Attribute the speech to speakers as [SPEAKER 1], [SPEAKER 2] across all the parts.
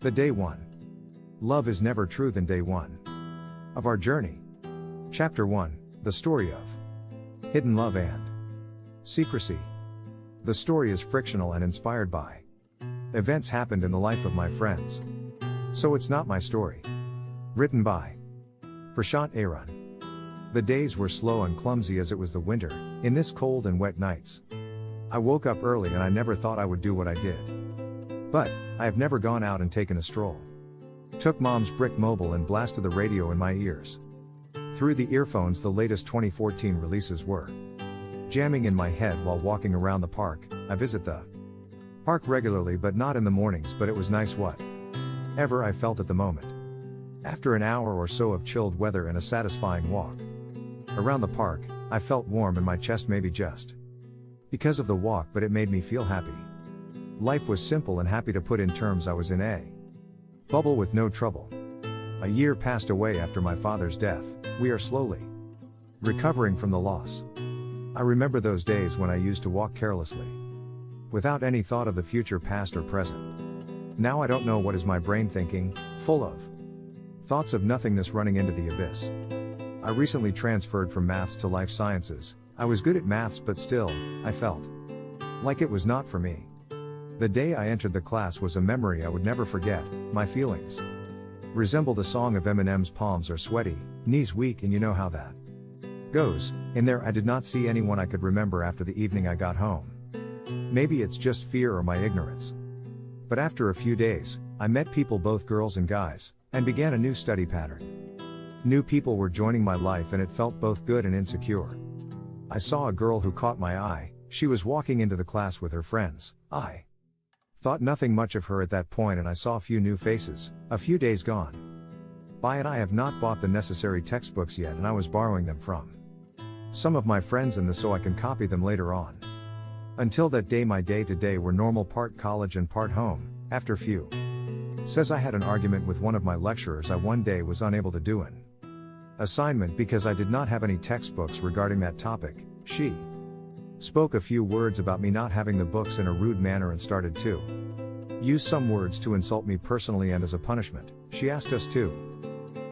[SPEAKER 1] The Day One. Love is never true than day one of our journey. Chapter 1, The Story of Hidden Love and Secrecy. The story is frictional and inspired by events happened in the life of my friends. So it's not my story. Written by Prashant Arun. The days were slow and clumsy as it was the winter, in this cold and wet nights. I woke up early and I never thought I would do what I did. But, I have never gone out and taken a stroll. Took mom's brick mobile and blasted the radio in my ears. Through the earphones the latest 2014 releases were jamming in my head while walking around the park. I visit the park regularly but not in the mornings, but it was nice whatever I felt at the moment. After an hour or so of chilled weather and a satisfying walk around the park, I felt warm in my chest, maybe just because of the walk, but it made me feel happy. Life was simple and happy to put in terms. I was in a bubble with no trouble. A year passed away after my father's death. We are slowly recovering from the loss. I remember those days when I used to walk carelessly, without any thought of the future, past or present. Now I don't know what is my brain thinking, full of thoughts of nothingness running into the abyss. I recently transferred from maths to life sciences. I was good at maths, but still, I felt like it was not for me. The day I entered the class was a memory I would never forget. My feelings resemble the song of Eminem's "Palms are sweaty, knees weak," and you know how that goes. In there I did not see anyone I could remember after the evening I got home. Maybe it's just fear or my ignorance. But after a few days, I met people, both girls and guys, and began a new study pattern. New people were joining my life and it felt both good and insecure. I saw a girl who caught my eye. She was walking into the class with her friends. I thought nothing much of her at that point, and I saw a few new faces. A few days gone by and I have not bought the necessary textbooks yet, and I was borrowing them from some of my friends so I can copy them later on. Until that day, my day-to-day were normal, part college and part home. After few says I had an argument with one of my lecturers. I one day was unable to do an assignment because I did not have any textbooks regarding that topic. She spoke a few words about me not having the books in a rude manner and started to use some words to insult me personally, and as a punishment, she asked us to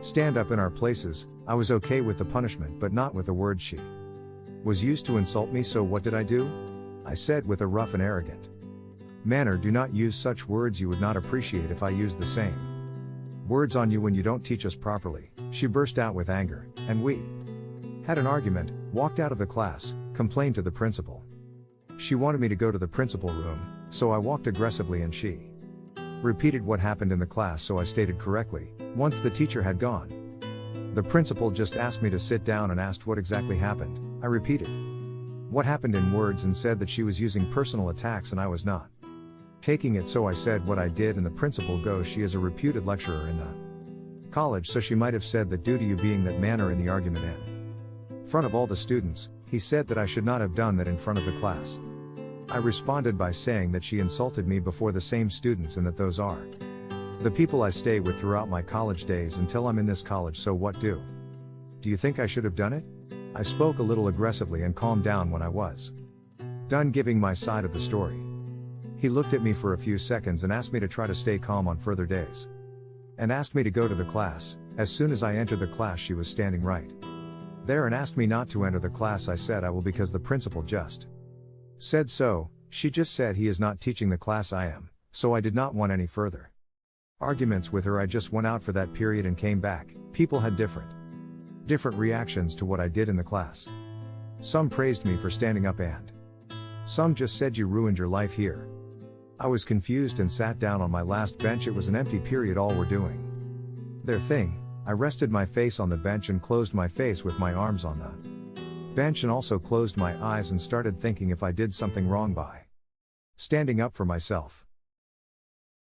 [SPEAKER 1] stand up in our places. I was okay with the punishment but not with the words she was used to insult me. So what did I do? I said with a rough and arrogant manner, "Do not use such words. You would not appreciate if I used the same words on you when you don't teach us properly." She burst out with anger, and we had an argument, walked out of the class, complained to the principal. She wanted me to go to the principal room, so I walked aggressively and she repeated what happened in the class, so I stated correctly. Once the teacher had gone, the principal just asked me to sit down and asked what exactly happened. I repeated what happened in words and said that she was using personal attacks and I was not taking it, so I said what I did, and the principal goes, "She is a reputed lecturer in the college, so she might have said that due to you being that manner in the argument in front of all the students." He said that I should not have done that in front of the class. I responded by saying that she insulted me before the same students and that those are the people I stay with throughout my college days until I'm in this college. So what do you think I should have done it? I spoke a little aggressively and calmed down when I was done giving my side of the story. He looked at me for a few seconds and asked me to try to stay calm on further days, and asked me to go to the class. As soon as I entered the class, she was standing right there and asked me not to enter the class. I said I will because the principal just said so. She just said he is not teaching the class, I am, so I did not want any further arguments with her. I just went out for that period and came back. People had different reactions to what I did in the class. Some praised me for standing up and some just said you ruined your life here. I was confused and sat down on my last bench. It was an empty period, all were doing their thing. I rested my face on the bench and closed my face with my arms on the bench, and also closed my eyes and started thinking if I did something wrong by standing up for myself.